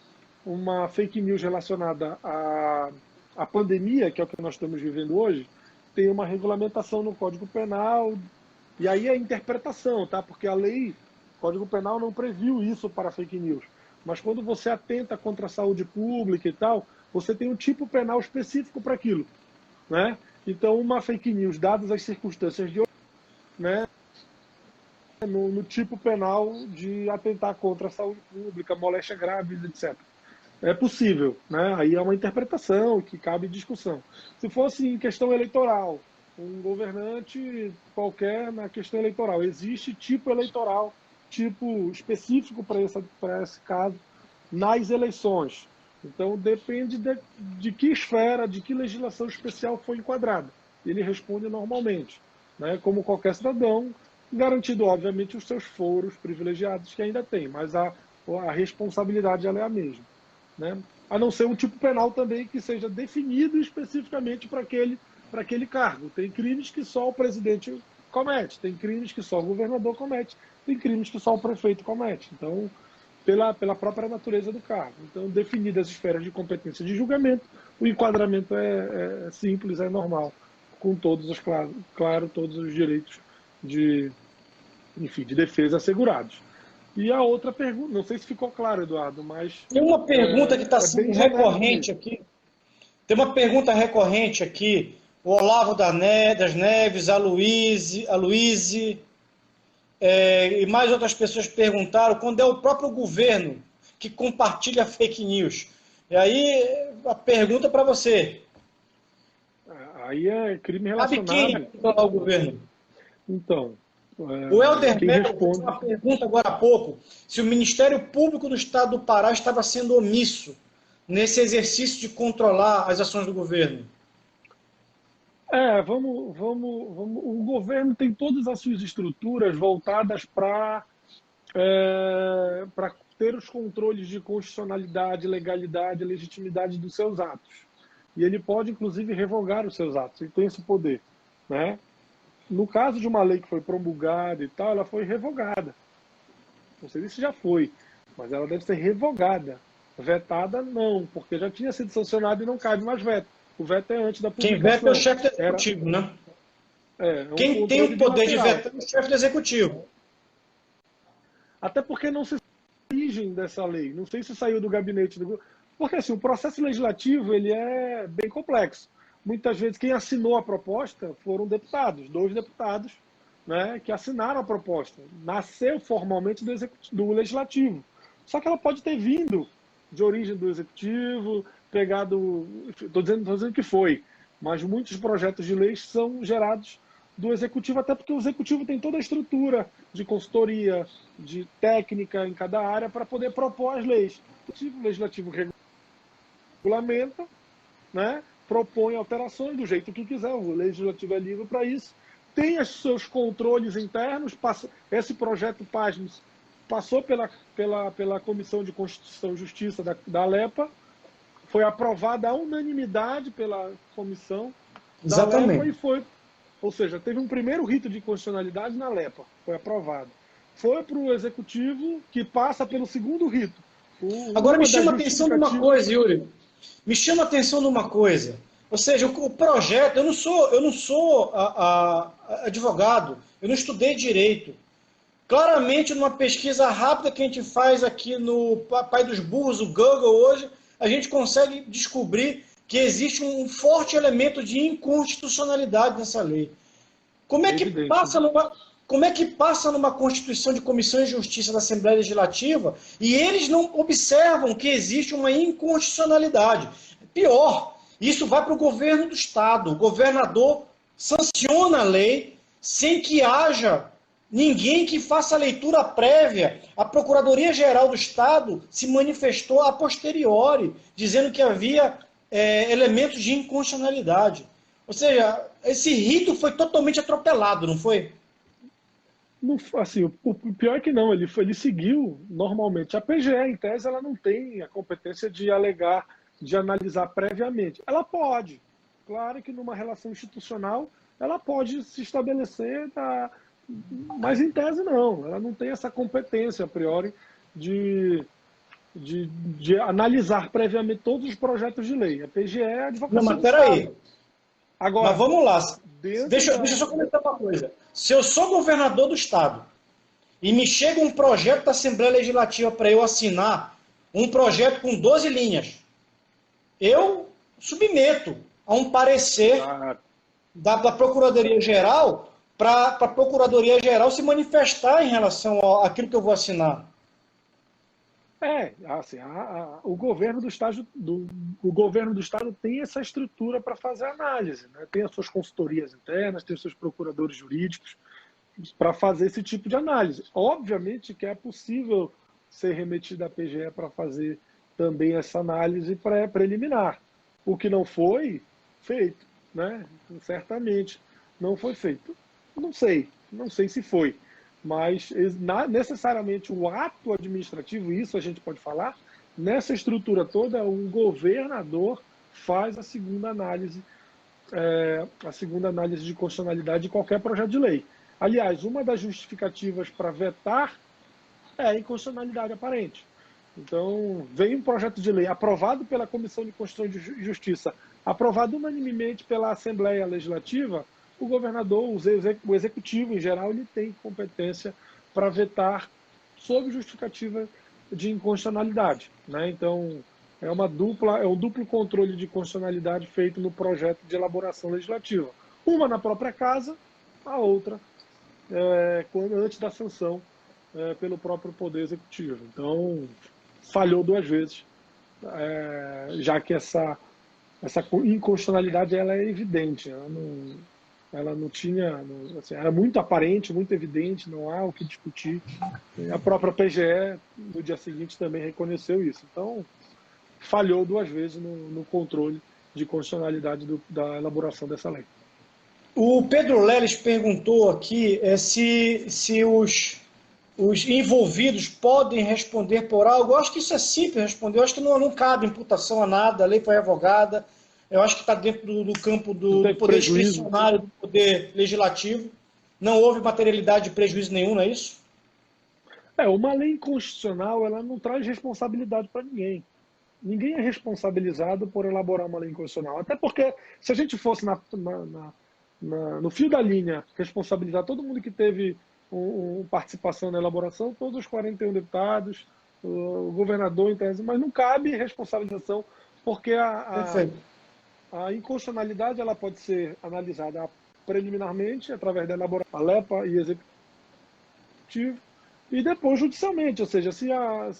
fake news relacionada à pandemia, que é o que nós estamos vivendo hoje, tem uma regulamentação no Código Penal, e aí é interpretação, tá? Porque a lei, o Código Penal não previu isso para fake news. Mas quando você atenta contra a saúde pública e tal, você tem um tipo penal específico para aquilo, né? Então, uma fake news, dadas as circunstâncias de hoje, né, no tipo penal de atentar contra a saúde pública, moléstia grave, etc. É possível, né? Aí é uma interpretação que cabe discussão. Se fosse em questão eleitoral, um governante qualquer na questão eleitoral, existe tipo eleitoral, tipo específico para esse caso, nas eleições. Então, depende de que esfera, de que legislação especial foi enquadrada. Ele responde normalmente, né? Como qualquer cidadão, garantido, obviamente, os seus foros privilegiados que ainda tem, mas a responsabilidade ela é a mesma, né? A não ser um tipo penal também que seja definido especificamente para aquele cargo. Tem crimes que só o presidente comete, tem crimes que só o governador comete, tem crimes que só o prefeito comete. Então, pela própria natureza do cargo. Então, definidas as esferas de competência de julgamento, o enquadramento é simples, é normal, com todos os, claro, todos os direitos de defesa assegurados. E a outra pergunta, não sei se ficou claro, Eduardo, mas... Tem uma pergunta que está sendo recorrente aqui. Tem uma pergunta recorrente aqui. O Olavo das Neves, a Luíse, e mais outras pessoas perguntaram quando é o próprio governo que compartilha fake news. E aí, a pergunta para você. Aí é crime relacionado... Sabe quem é o governo? Então, O Helder Quem Mello responde... fez uma pergunta agora há pouco, se o Ministério Público do Estado do Pará estava sendo omisso nesse exercício de controlar as ações do governo. O governo tem todas as suas estruturas voltadas para ter os controles de constitucionalidade, legalidade e legitimidade dos seus atos. E ele pode, inclusive, revogar os seus atos, ele tem esse poder, né? No caso de uma lei que foi promulgada e tal, ela foi revogada. Não sei se já foi, mas ela deve ser revogada. Vetada, não, porque já tinha sido sancionada e não cabe mais veto. O veto é antes da publicação. Quem veta é o chefe do executivo, né? Quem tem o poder de vetar é o chefe do executivo. Até porque não se origem dessa lei. Não sei se saiu do gabinete do... Porque assim, o processo legislativo ele é bem complexo. Muitas vezes quem assinou a proposta foram deputados, 2 deputados, né, que assinaram a proposta. Nasceu formalmente do legislativo. Só que ela pode ter vindo de origem do executivo, pegado... Estou dizendo que foi, mas muitos projetos de lei são gerados do executivo, até porque o executivo tem toda a estrutura de consultoria, de técnica em cada área para poder propor as leis. O legislativo regulamenta, né, propõe alterações do jeito que quiser, o legislativo é livre para isso, tem os seus controles internos, esse projeto PASMES passou pela Comissão de Constituição e Justiça da ALEPA, foi aprovada à unanimidade pela comissão da ALEPA e foi, ou seja, teve um primeiro rito de constitucionalidade na ALEPA, foi aprovado. Foi para o Executivo, que passa pelo segundo rito. Agora me chama a atenção de uma coisa, Yuri. Me chama a atenção de uma coisa. Ou seja, o projeto, eu não sou advogado, eu não estudei direito. Claramente, numa pesquisa rápida que a gente faz aqui no Pai dos Burros, o Google hoje, a gente consegue descobrir que existe um forte elemento de inconstitucionalidade nessa lei. Como é que passa numa Constituição de Comissão de Justiça da Assembleia Legislativa e eles não observam que existe uma inconstitucionalidade? Pior, isso vai para o governo do Estado. O governador sanciona a lei sem que haja ninguém que faça a leitura prévia. A Procuradoria-Geral do Estado se manifestou a posteriori, dizendo que havia elementos de inconstitucionalidade. Ou seja, esse rito foi totalmente atropelado, não foi? Assim, o pior é que não, ele seguiu normalmente. A PGE, em tese, ela não tem a competência de alegar, de analisar previamente. Ela pode, claro que numa relação institucional, ela pode se estabelecer, mas em tese não, ela não tem essa competência a priori de analisar previamente todos os projetos de lei. A PGE é a advocacia. Não, mas peraí. Agora, mas vamos lá. Deixa eu só comentar uma coisa. Se eu sou governador do Estado e me chega um projeto da Assembleia Legislativa para eu assinar, um projeto com 12 linhas, eu submeto a um parecer da Procuradoria-Geral para a Procuradoria-Geral se manifestar em relação àquilo que eu vou assinar. Assim, o governo do Estado tem essa estrutura para fazer análise, né? Tem as suas consultorias internas, tem os seus procuradores jurídicos para fazer esse tipo de análise. Obviamente que é possível ser remetido à PGE para fazer também essa análise preliminar. O que não foi feito, né? Certamente não foi feito. Não sei se foi. Mas necessariamente o ato administrativo, isso a gente pode falar, nessa estrutura toda, o governador faz a segunda análise de constitucionalidade de qualquer projeto de lei. Aliás, uma das justificativas para vetar é a inconstitucionalidade aparente. Então, vem um projeto de lei aprovado pela Comissão de Constituição e Justiça, aprovado unanimemente pela Assembleia Legislativa, o governador, o executivo em geral, ele tem competência para vetar sob justificativa de inconstitucionalidade, né? Então, é um duplo controle de constitucionalidade feito no projeto de elaboração legislativa. Uma na própria casa, a outra antes da sanção pelo próprio Poder Executivo. Então, falhou 2 vezes, já que essa inconstitucionalidade ela é evidente, ela não tinha, assim, era muito aparente, muito evidente, não há o que discutir. E a própria PGE, no dia seguinte, também reconheceu isso. Então, falhou 2 vezes no controle de constitucionalidade da elaboração dessa lei. O Pedro Leles perguntou aqui se os envolvidos podem responder por algo. Eu acho que isso é simples responder. Eu acho que não cabe imputação a nada, a lei foi revogada. Eu acho que está dentro do campo do poder discricionário, do poder legislativo. Não houve materialidade de prejuízo nenhum, não é isso? Uma lei inconstitucional, ela não traz responsabilidade para ninguém. Ninguém é responsabilizado por elaborar uma lei inconstitucional. Até porque, se a gente fosse no fio da linha responsabilizar todo mundo que teve participação na elaboração, todos os 41 deputados, o governador, mas não cabe responsabilização, porque a inconstitucionalidade ela pode ser analisada preliminarmente, através da elaboração da LEPA e executivo, e depois judicialmente, ou seja, se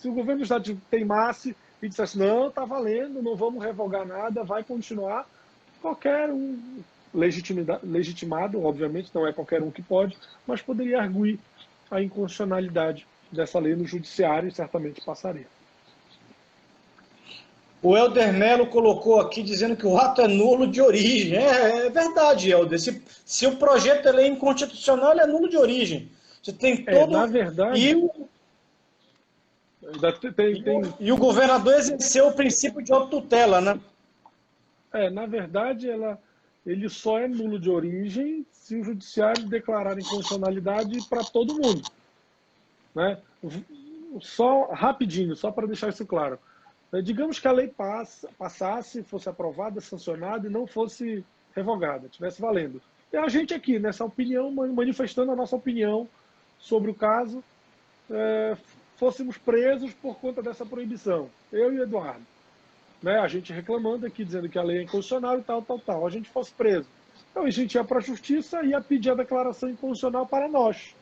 o governo do Estado teimasse e dissesse, não, está valendo, não vamos revogar nada, vai continuar, qualquer um legitimado, obviamente, não é qualquer um que pode, mas poderia arguir a inconstitucionalidade dessa lei no judiciário e certamente passaria. O Helder Melo colocou aqui dizendo que o ato é nulo de origem. É verdade, Helder. Se o projeto é lei inconstitucional, ele é nulo de origem. Você tem todo... Na verdade... E o governador exerceu o princípio de autotutela, né? Na verdade, ele só é nulo de origem se o judiciário declarar inconstitucionalidade para todo mundo. Né? Só rapidinho, só para deixar isso claro. Digamos que a lei passasse, fosse aprovada, sancionada e não fosse revogada, estivesse valendo. E a gente aqui, nessa opinião, manifestando a nossa opinião sobre o caso, fôssemos presos por conta dessa proibição. Eu e Eduardo. Né? A gente reclamando aqui, dizendo que a lei é inconstitucional e tal. A gente fosse preso. Então a gente ia para a justiça e ia pedir a declaração inconstitucional para nós.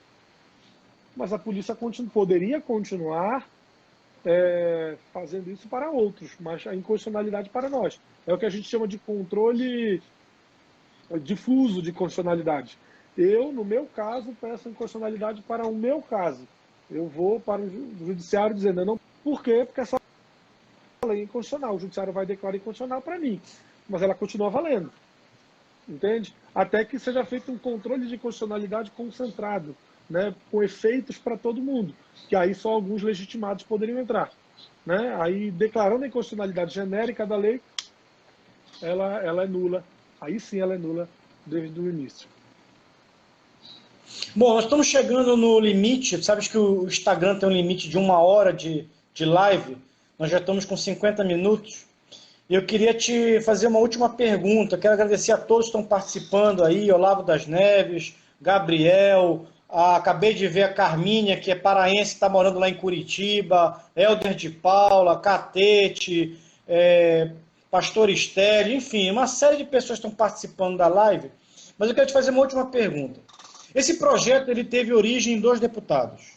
Mas a polícia poderia continuar fazendo isso para outros, mas a inconstitucionalidade para nós. É o que a gente chama de controle difuso de constitucionalidade. Eu, no meu caso, peço inconstitucionalidade para o meu caso. Eu vou para o judiciário dizendo, não, por quê? Porque essa lei é inconstitucional. O judiciário vai declarar inconstitucional para mim, mas ela continua valendo. Entende? Até que seja feito um controle de constitucionalidade concentrado, né, com efeitos para todo mundo, que aí só alguns legitimados poderiam entrar. Né? Aí, declarando a inconstitucionalidade genérica da lei, ela é nula. Aí sim ela é nula desde o início. Bom, nós estamos chegando no limite. Sabes que o Instagram tem um limite de 1 hora de live. Nós já estamos com 50 minutos. E eu queria te fazer uma última pergunta. Quero agradecer a todos que estão participando aí. Olavo das Neves, Gabriel... acabei de ver a Carminha, que é paraense, está morando lá em Curitiba, Helder de Paula, Catete, Pastor Estélio, enfim, uma série de pessoas estão participando da live. Mas eu quero te fazer uma última pergunta. Esse projeto ele teve origem em 2 deputados.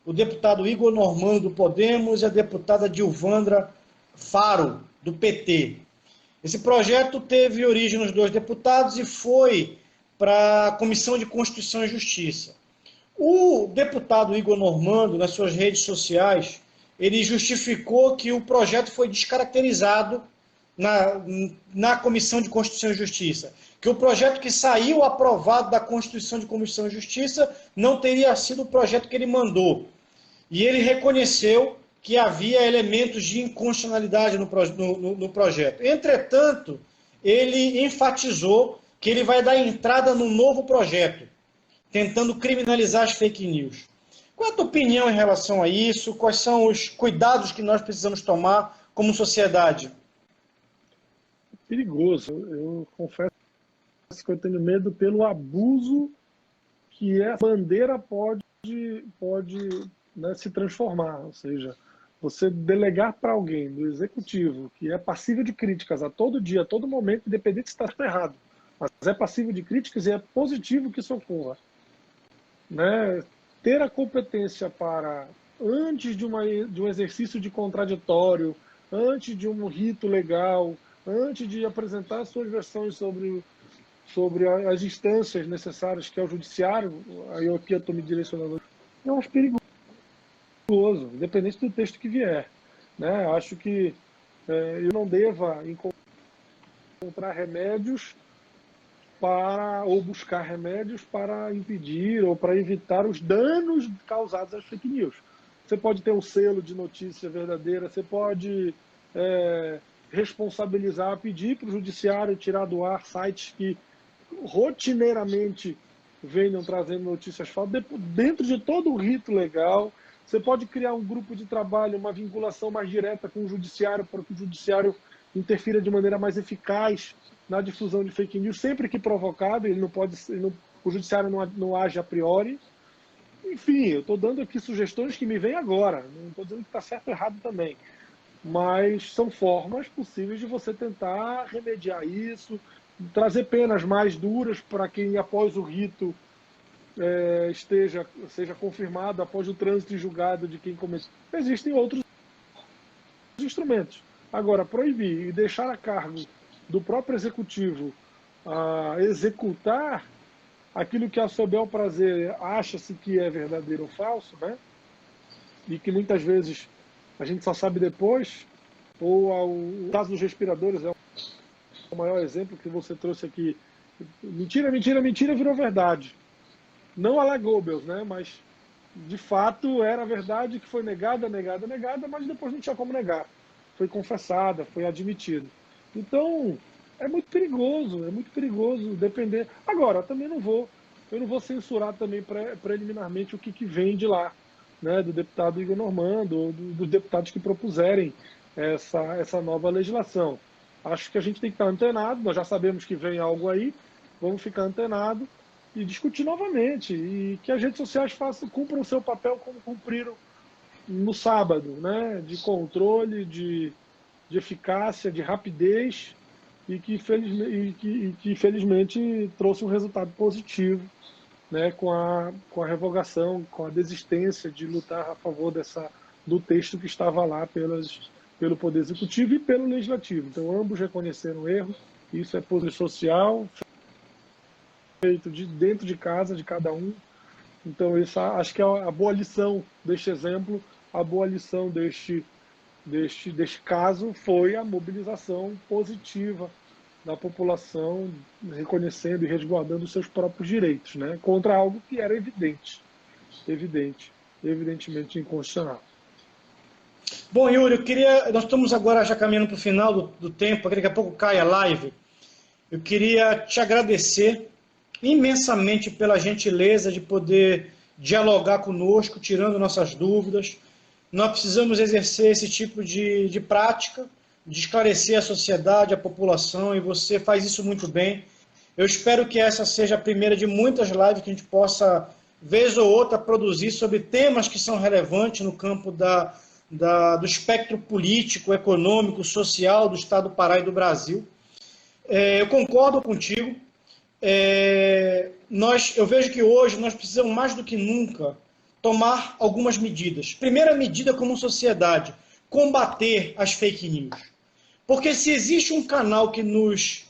O deputado Igor Normando, do Podemos, e a deputada Dilvandra Faro, do PT. Esse projeto teve origem nos 2 deputados e foi para a Comissão de Constituição e Justiça. O deputado Igor Normando, nas suas redes sociais, ele justificou que o projeto foi descaracterizado na Comissão de Constituição e Justiça, que o projeto que saiu aprovado da Constituição de Constituição e Justiça não teria sido o projeto que ele mandou. E ele reconheceu que havia elementos de inconstitucionalidade no projeto. Entretanto, ele enfatizou que ele vai dar entrada num novo projeto, tentando criminalizar as fake news. Qual é a tua opinião em relação a isso? Quais são os cuidados que nós precisamos tomar como sociedade? Perigoso. Eu confesso que eu tenho medo pelo abuso que a bandeira pode né, se transformar. Ou seja, você delegar para alguém do executivo que é passível de críticas a todo dia, a todo momento, independente se está errado, mas é passível de críticas e é positivo que isso ocorra. Né, ter a competência para, antes de um exercício de contraditório, antes de um rito legal, antes de apresentar suas versões sobre as instâncias necessárias, que é o judiciário, aí aqui eu estou me direcionando, eu acho perigoso, independente do texto que vier. Né? Acho que eu não deva encontrar remédios ou buscar remédios para impedir ou para evitar os danos causados às fake news. Você pode ter um selo de notícia verdadeira, você pode responsabilizar, pedir para o judiciário tirar do ar sites que rotineiramente venham trazendo notícias falsas, dentro de todo o rito legal. Você pode criar um grupo de trabalho, uma vinculação mais direta com o judiciário, para que o judiciário interfira de maneira mais eficaz na difusão de fake news, sempre que provocado. O judiciário não age a priori. Enfim, eu estou dando aqui sugestões que me vêm agora, não estou dizendo que está certo ou errado também, mas são formas possíveis de você tentar remediar isso, trazer penas mais duras para quem, após o rito, seja confirmado, após o trânsito e julgado de quem cometeu. Existem outros instrumentos. Agora, proibir e deixar a cargo do próprio executivo executar aquilo que a seu bel prazer acha-se que é verdadeiro ou falso, né? E que muitas vezes a gente só sabe depois, o caso dos respiradores é o maior exemplo que você trouxe aqui. Mentira, mentira, mentira virou verdade. Não a la Goebbels, né? Mas de fato era verdade, que foi negada, negada, negada, mas depois não tinha como negar. Foi confessada, foi admitida. Então, é muito perigoso depender. Agora, eu não vou censurar também preliminarmente o que vem de lá, né, do deputado Igor Normando, ou dos deputados que propuserem essa nova legislação. Acho que a gente tem que estar antenado, nós já sabemos que vem algo aí, vamos ficar antenado e discutir novamente, e que as redes sociais cumpram o seu papel como cumpriram no sábado, né, de controle, de eficácia, de rapidez, e que felizmente trouxe um resultado positivo, né, com a revogação, com a desistência de lutar a favor do texto que estava lá pelo Poder Executivo e pelo Legislativo. Então, ambos reconheceram o erro, isso é posição social, feito dentro de casa, de cada um. Então, isso, acho que é a boa lição deste exemplo, a boa lição deste caso foi a mobilização positiva da população, reconhecendo e resguardando os seus próprios direitos, né, contra algo que era evidentemente inconstitucional. Bom, Yuri, nós estamos agora já caminhando para o final do tempo, daqui a pouco cai a live. Eu queria te agradecer imensamente pela gentileza de poder dialogar conosco, tirando nossas dúvidas. Nós precisamos exercer esse tipo de prática, de esclarecer a sociedade, a população, e você faz isso muito bem. Eu espero que essa seja a primeira de muitas lives que a gente possa, vez ou outra, produzir sobre temas que são relevantes no campo do espectro político, econômico, social do Estado do Pará e do Brasil. Eu concordo contigo. Eu vejo que hoje nós precisamos mais do que nunca tomar algumas medidas. Primeira medida como sociedade, combater as fake news. Porque se existe um canal que nos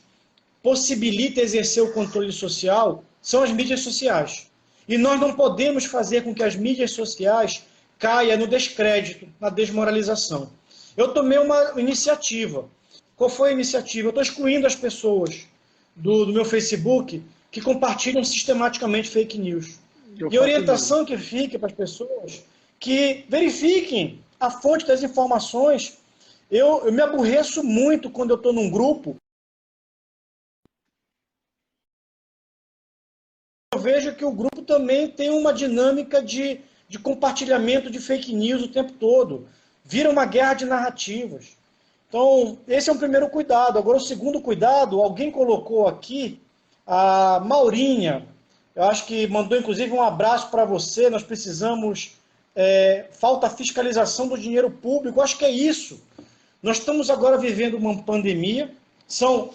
possibilita exercer o controle social, são as mídias sociais. E nós não podemos fazer com que as mídias sociais caiam no descrédito, na desmoralização. Eu tomei uma iniciativa. Qual foi a iniciativa? Eu estou excluindo as pessoas do meu Facebook que compartilham sistematicamente fake news. E a orientação que fica para as pessoas que verifiquem a fonte das informações. Eu me aborreço muito quando eu estou num grupo. Eu vejo que o grupo também tem uma dinâmica de compartilhamento de fake news o tempo todo. Vira uma guerra de narrativas. Então, esse é um primeiro cuidado. Agora, o segundo cuidado, alguém colocou aqui, a Maurinha, eu acho que mandou inclusive um abraço para você, nós precisamos, falta fiscalização do dinheiro público, eu acho que é isso. Nós estamos agora vivendo uma pandemia, são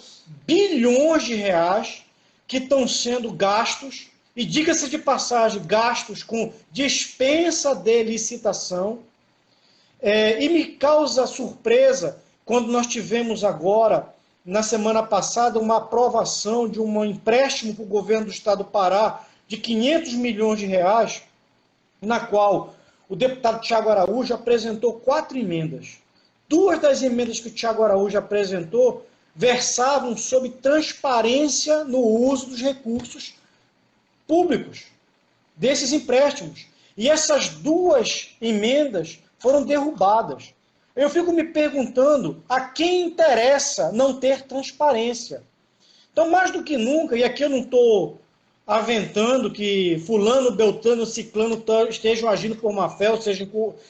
bilhões de reais que estão sendo gastos, e diga-se de passagem, gastos com dispensa de licitação, e me causa surpresa quando nós tivemos agora na semana passada, uma aprovação de um empréstimo para o governo do estado do Pará de 500 milhões de reais, na qual o deputado Tiago Araújo apresentou 4 emendas. 2 das emendas que o Tiago Araújo apresentou versavam sobre transparência no uso dos recursos públicos, desses empréstimos. E essas 2 emendas foram derrubadas. Eu fico me perguntando a quem interessa não ter transparência. Então, mais do que nunca, e aqui eu não estou aventando que fulano, beltrano, ciclano estejam agindo por má fé ou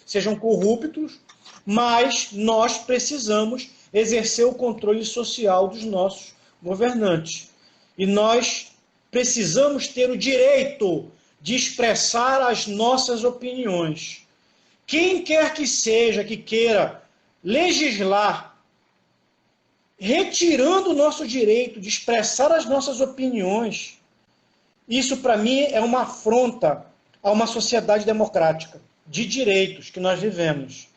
sejam corruptos, mas nós precisamos exercer o controle social dos nossos governantes. E nós precisamos ter o direito de expressar as nossas opiniões. Quem quer que seja que queira legislar, retirando o nosso direito de expressar as nossas opiniões, isso para mim é uma afronta a uma sociedade democrática, de direitos que nós vivemos.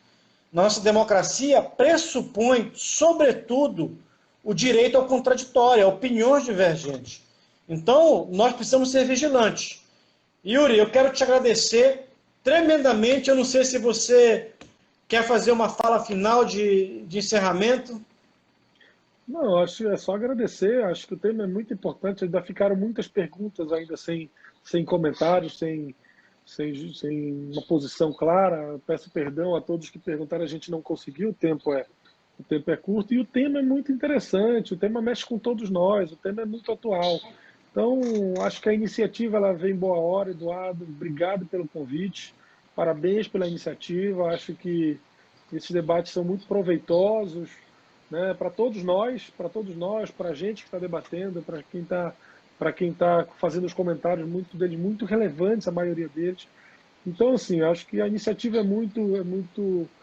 Nossa democracia pressupõe, sobretudo, o direito ao contraditório, a opiniões divergentes. Então, nós precisamos ser vigilantes. Yuri, eu quero te agradecer tremendamente. Eu não sei se você quer fazer uma fala final de encerramento. Não, acho que é só agradecer. Acho que o tema é muito importante. Ainda ficaram muitas perguntas ainda sem comentários, sem uma posição clara. Peço perdão a todos que perguntaram, a gente não conseguiu, o tempo é curto e o tema é muito interessante, o tema mexe com todos nós, o tema é muito atual. Então, acho que a iniciativa ela vem em boa hora, Eduardo. Obrigado pelo convite, parabéns pela iniciativa. Acho que esses debates são muito proveitosos, né, para todos nós, para a gente que está debatendo, para quem tá fazendo os comentários, muitos deles muito relevantes, a maioria deles. Então, assim, acho que a iniciativa é muito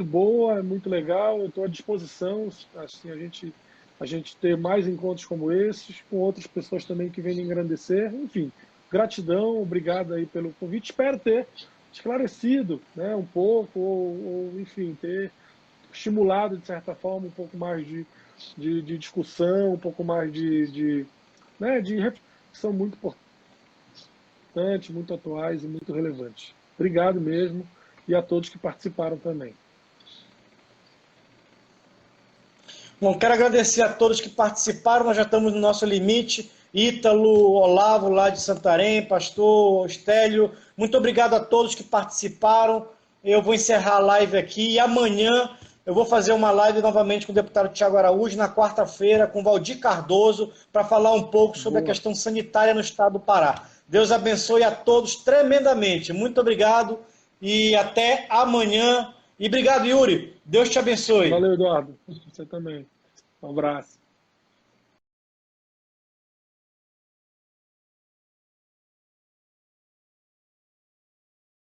boa, é muito legal. Eu estou à disposição, assim, a gente ter mais encontros como esses, com outras pessoas também que vêm engrandecer. Enfim, gratidão, obrigado aí pelo convite. Espero ter esclarecido, né, um pouco, ou enfim, ter estimulado, de certa forma, um pouco mais de discussão, um pouco mais de reflexão muito importante, muito atuais e muito relevantes. Obrigado mesmo, e a todos que participaram também. Bom, quero agradecer a todos que participaram, nós já estamos no nosso limite. Ítalo, Olavo lá de Santarém, Pastor Estélio, muito obrigado a todos que participaram. Eu vou encerrar a live aqui e amanhã eu vou fazer uma live novamente com o deputado Tiago Araújo, na quarta-feira, com Valdir Cardoso, para falar um pouco sobre a questão sanitária no estado do Pará. Deus abençoe a todos tremendamente. Muito obrigado e até amanhã. E obrigado, Yuri. Deus te abençoe. Valeu, Eduardo. Você também. Um abraço.